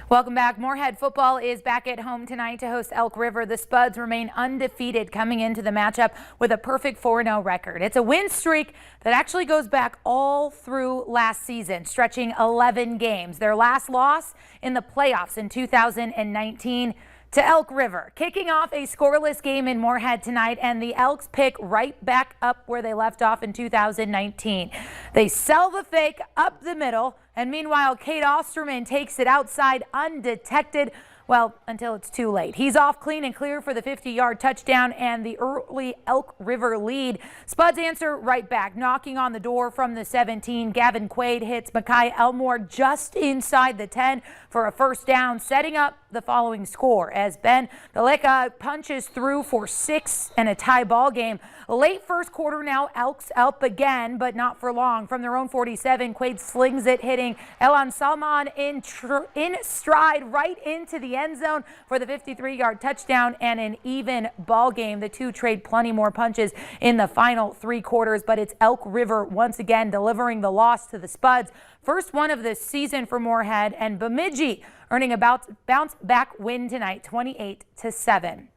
Welcome back. Moorhead football is back at home tonight to host Elk River. The Spuds remain undefeated coming into the matchup with a perfect 4-0 record. It's a win streak that actually goes back all through last season, stretching 11 games. Their last loss in the playoffs in 2019 to Elk River. Kicking off a scoreless game in Moorhead tonight, and the Elks pick right back up where they left off in 2019. They sell the fake up the middle, and meanwhile, Kate Osterman takes it outside undetected. Well, until it's too late. He's off clean and clear for the 50-yard touchdown and the early Elk River lead. Spuds answer right back, knocking on the door from the 17. Gavin Quaid hits Makai Elmore just inside the 10 for a first down, setting up the following score as Ben Daleka punches through for 6 and a tie ball game. Late first quarter now, Elks up again, but not for long. From their own 47, Quaid slings it, hitting Elan Salman in stride right into the end zone for the 53-yard touchdown and an even ball game. The two trade plenty more punches in the final 3 quarters, but it's Elk River once again delivering the loss to the Spuds. First one of the season for Moorhead, and Bemidji earning a bounce back win tonight, 28-7.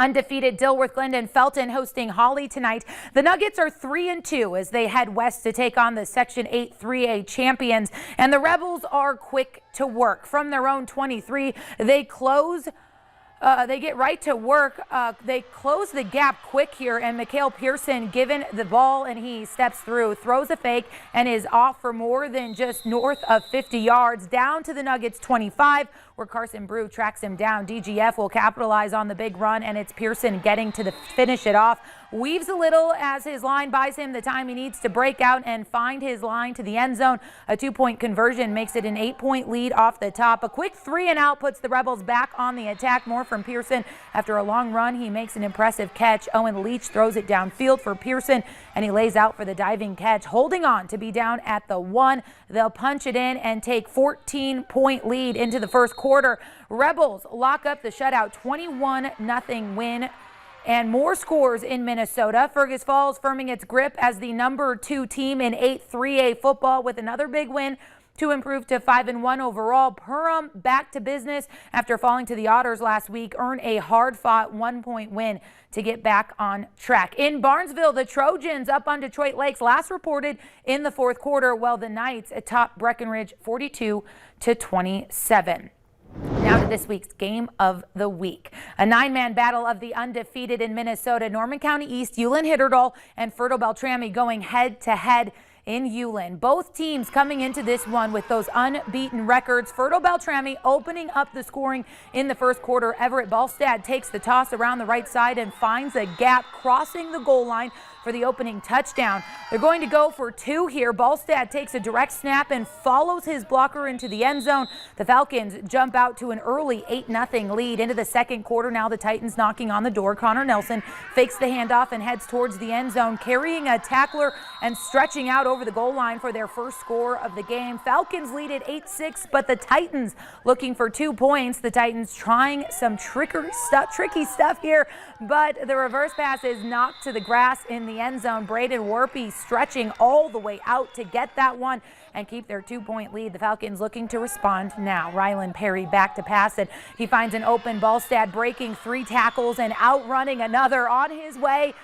Undefeated Dilworth Glendon Felton hosting Holly tonight. The Nuggets are 3-2 as they head west to take on the Section 8 3A champions, and the Rebels are quick to work. From their own 23, they get right to work. They close the gap quick here, and Mikhail Pearson given the ball, and he steps through, throws a fake, and is off for more than just north of 50 yards, down to the Nuggets 25, where Carson Brew tracks him down. DGF will capitalize on the big run, and it's Pearson getting to finish it off. Weaves a little as his line buys him the time he needs to break out and find his line to the end zone. A 2-point conversion makes it an 8-point lead off the top. A quick 3-and-out puts the Rebels back on the attack. More from Pearson. After a long run, he makes an impressive catch. Owen Leach throws it downfield for Pearson, and he lays out for the diving catch. Holding on to be down at the 1. They'll punch it in and take 14-point lead into the first quarter. Rebels lock up the shutout, 21-0 win. And more scores in Minnesota. Fergus Falls firming its grip as the number 2 team in 8 3A football with another big win to improve to 5-1 overall. Perham back to business after falling to the Otters last week, earn a hard-fought 1-point win to get back on track. In Barnesville, the Trojans up on Detroit Lakes, last reported in the fourth quarter, while the Knights atop Breckenridge 42-27. Now to this week's game of the week. A 9-man battle of the undefeated in Minnesota. Norman County East, Ulen Hitterdal, and Fertile Beltrami going head-to-head in Ulen. Both teams coming into this one with those unbeaten records. Fertile Beltrami opening up the scoring in the first quarter. Everett Ballstad takes the toss around the right side and finds a gap, crossing the goal line for the opening touchdown. They're going to go for 2 here. Ballstad takes a direct snap and follows his blocker into the end zone. The Falcons jump out to an early 8-0 lead into the second quarter. Now the Titans knocking on the door. Connor Nelson fakes the handoff and heads towards the end zone, carrying a tackler and stretching out over the goal line for their first score of the game. Falcons lead at 8-6, but the Titans looking for 2 points. The Titans trying some tricky stuff here, but the reverse pass is knocked to the grass in the end zone. Braden Warpy stretching all the way out to get that one and keep their 2-point lead. The Falcons looking to respond now. Rylan Perry back to pass it. He finds an open. Ballstad breaking 3 tackles and outrunning another on his way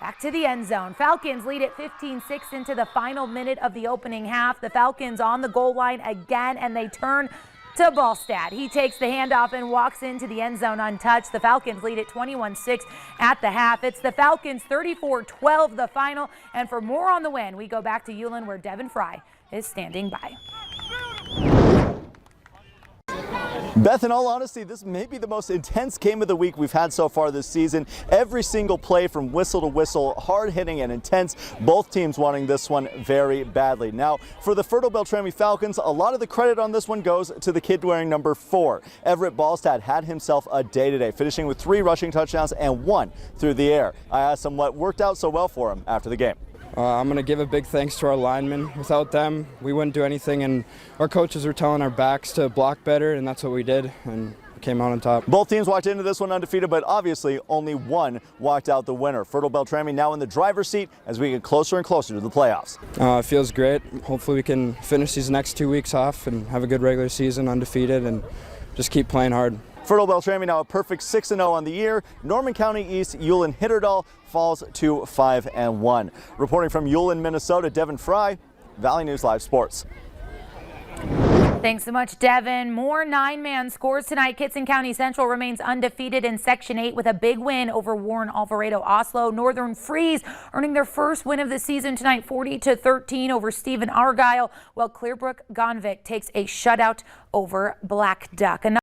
back to the end zone. Falcons lead at 15-6 into the final minute of the opening half. The Falcons on the goal line again, and they turn to Ballstad. He takes the handoff and walks into the end zone untouched. The Falcons lead at 21-6 at the half. It's the Falcons 34-12 the final. And for more on the win, we go back to Ulen where Devin Fry is standing by. Beth, in all honesty, this may be the most intense game of the week we've had so far this season. Every single play from whistle to whistle, hard-hitting and intense. Both teams wanting this one very badly. Now, for the Fertile Beltrami Falcons, a lot of the credit on this one goes to the kid wearing number 4. Everett Ballstad had himself a day today, finishing with 3 rushing touchdowns and 1 through the air. I asked him what worked out so well for him after the game. I'm going to give a big thanks to our linemen. Without them, we wouldn't do anything, and our coaches were telling our backs to block better, and that's what we did, and came out on top. Both teams walked into this one undefeated, but obviously only one walked out the winner. Fertile Beltrami now in the driver's seat as we get closer and closer to the playoffs. It feels great. Hopefully we can finish these next 2 weeks off and have a good regular season undefeated and just keep playing hard. Fertile Beltrami now a perfect 6-0 on the year. Norman County East, Ulen Hitterdal falls to 5-1. Reporting from Ulen, Minnesota, Devin Fry, Valley News Live Sports. Thanks so much, Devin. More 9-man scores tonight. Kittson County Central remains undefeated in Section 8 with a big win over Warren Alvarado Oslo. Northern Freeze earning their first win of the season tonight, 40-13 over Stephen Argyle, while Clearbrook Gonvick takes a shutout over Black Duck.